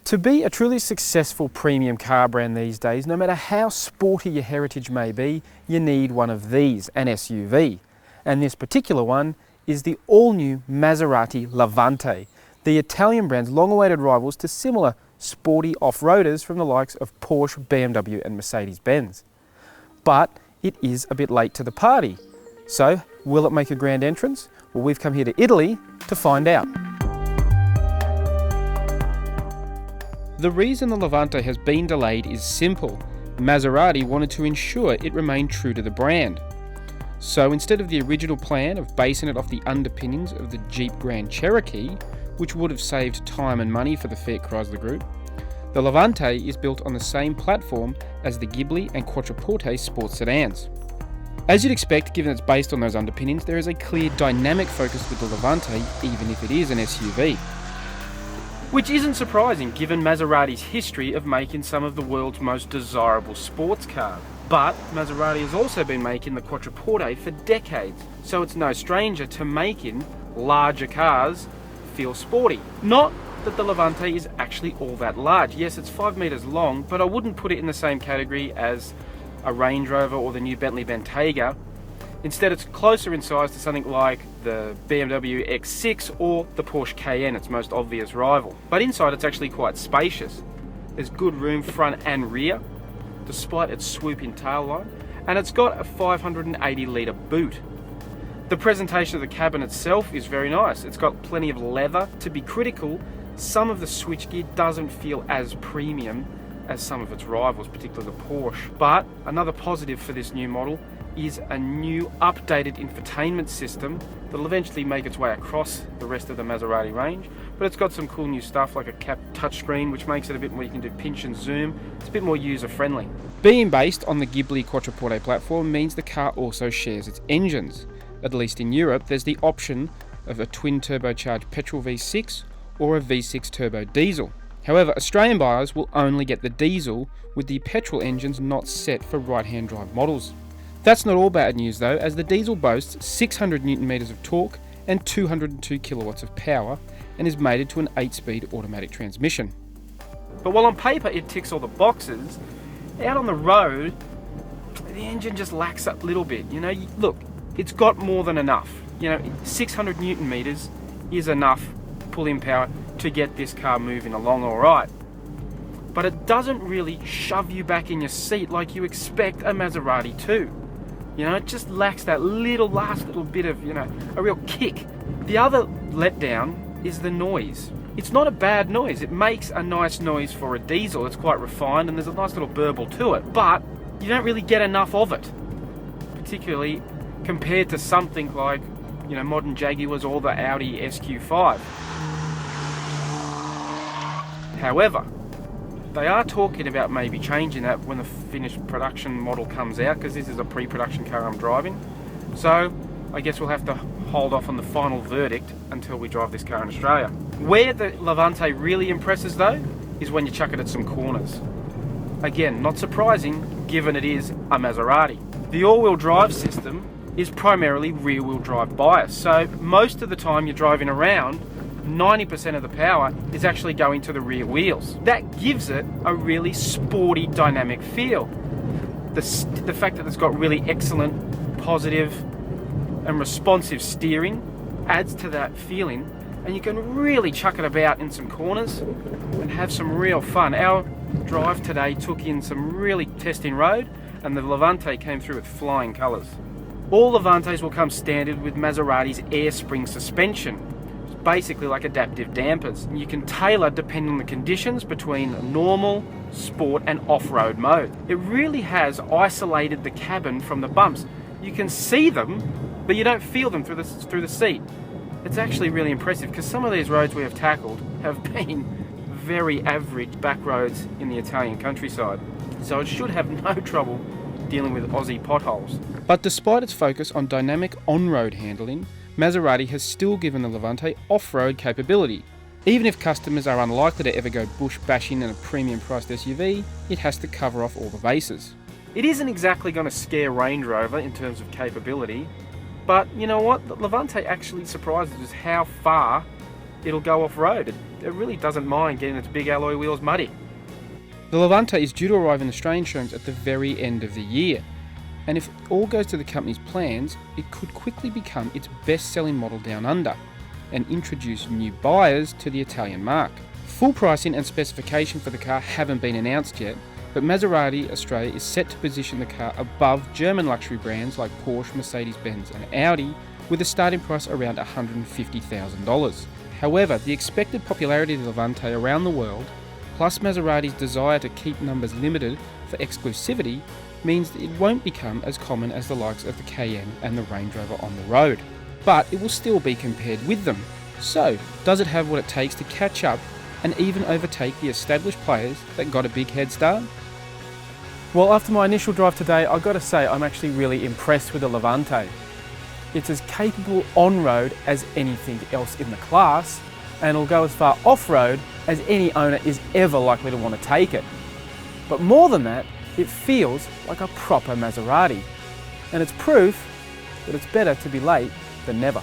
To be a truly successful premium car brand these days, no matter how sporty your heritage may be, you need one of these, an SUV. And this particular one is the all-new Maserati Levante, the Italian brand's long-awaited rivals to similar sporty off-roaders from the likes of Porsche, BMW and Mercedes-Benz. But it is a bit late to the party. So, will it make a grand entrance? Well, we've come here to Italy to find out. The reason the Levante has been delayed is simple. Maserati wanted to ensure it remained true to the brand. So instead of the original plan of basing it off the underpinnings of the Jeep Grand Cherokee, which would have saved time and money for the Fiat Chrysler Group, the Levante is built on the same platform as the Ghibli and Quattroporte sports sedans. As you'd expect, given it's based on those underpinnings, there is a clear dynamic focus with the Levante, even if it is an SUV. Which isn't surprising given Maserati's history of making some of the world's most desirable sports cars. But Maserati has also been making the Quattroporte for decades, so it's no stranger to making larger cars feel sporty. Not that the Levante is actually all that large. Yes, it's 5 meters long, but I wouldn't put it in the same category as a Range Rover or the new Bentley Bentayga. Instead, it's closer in size to something like the BMW X6 or the Porsche Cayenne, its most obvious rival. But inside it's actually quite spacious. There's good room front and rear, despite its swooping tailline, and it's got a 580 litre boot. The presentation of the cabin itself is very nice. It's got plenty of leather. To be critical, some of the switchgear doesn't feel as premium as some of its rivals, particularly the Porsche. But another positive for this new model is a new updated infotainment system that'll eventually make its way across the rest of the Maserati range, but it's got some cool new stuff like a cap touchscreen, which makes it a bit more, you can do pinch and zoom. It's a bit more user friendly. Being based on the Ghibli Quattroporte platform means the car also shares its engines. At least in Europe, there's the option of a twin turbocharged petrol V6 or a V6 turbo diesel. However, Australian buyers will only get the diesel, with the petrol engines not set for right-hand drive models. That's not all bad news though, as the diesel boasts 600 Newton meters of torque and 202 kilowatts of power and is mated to an 8-speed automatic transmission. But while on paper it ticks all the boxes, out on the road, the engine just lacks a little bit. You know, look, it's got more than enough. 600 Newton meters is enough pull-in power to get this car moving along all right. But it doesn't really shove you back in your seat like you expect a Maserati to. It just lacks that last little bit of, a real kick. The other letdown is the noise. It's not a bad noise. It makes a nice noise for a diesel. It's quite refined and there's a nice little burble to it, but you don't really get enough of it, particularly compared to something like, modern Jaguars or the Audi SQ5. However, they are talking about maybe changing that when the finished production model comes out, because this is a pre-production car I'm driving. So I guess we'll have to hold off on the final verdict until we drive this car in Australia. Where the Levante really impresses though, is when you chuck it at some corners. Again, not surprising given it is a Maserati. The all-wheel drive system is primarily rear-wheel drive bias, so most of the time you're driving around, 90% of the power is actually going to the rear wheels. That gives it a really sporty, dynamic feel. The fact that it's got really excellent, positive and responsive steering adds to that feeling, and you can really chuck it about in some corners and have some real fun. Our drive today took in some really testing road, and the Levante came through with flying colours. All Levantes will come standard with Maserati's air spring suspension, basically like adaptive dampers. You can tailor depending on the conditions between normal, sport and off-road mode. It really has isolated the cabin from the bumps. You can see them, but you don't feel them through the seat. It's actually really impressive because some of these roads we have tackled have been very average back roads in the Italian countryside. So it should have no trouble dealing with Aussie potholes. But despite its focus on dynamic on-road handling, Maserati has still given the Levante off-road capability. Even if customers are unlikely to ever go bush bashing in a premium priced SUV, it has to cover off all the bases. It isn't exactly going to scare Range Rover in terms of capability, but you know what? The Levante actually surprises us how far it'll go off-road. it really doesn't mind getting its big alloy wheels muddy. The Levante is due to arrive in Australian showrooms at the very end of the year, and if all goes to the company's plans, it could quickly become its best-selling model down under and introduce new buyers to the Italian marque. Full pricing and specification for the car haven't been announced yet, but Maserati Australia is set to position the car above German luxury brands like Porsche, Mercedes-Benz and Audi, with a starting price around $150,000. However, the expected popularity of the Levante around the world, plus Maserati's desire to keep numbers limited for exclusivity, means that it won't become as common as the likes of the Cayenne and the Range Rover on the road. But it will still be compared with them. So, does it have what it takes to catch up and even overtake the established players that got a big head start? Well, after my initial drive today, I've got to say I'm actually really impressed with the Levante. It's as capable on-road as anything else in the class, and it'll go as far off-road as any owner is ever likely to want to take it. But more than that, it feels like a proper Maserati, and it's proof that it's better to be late than never.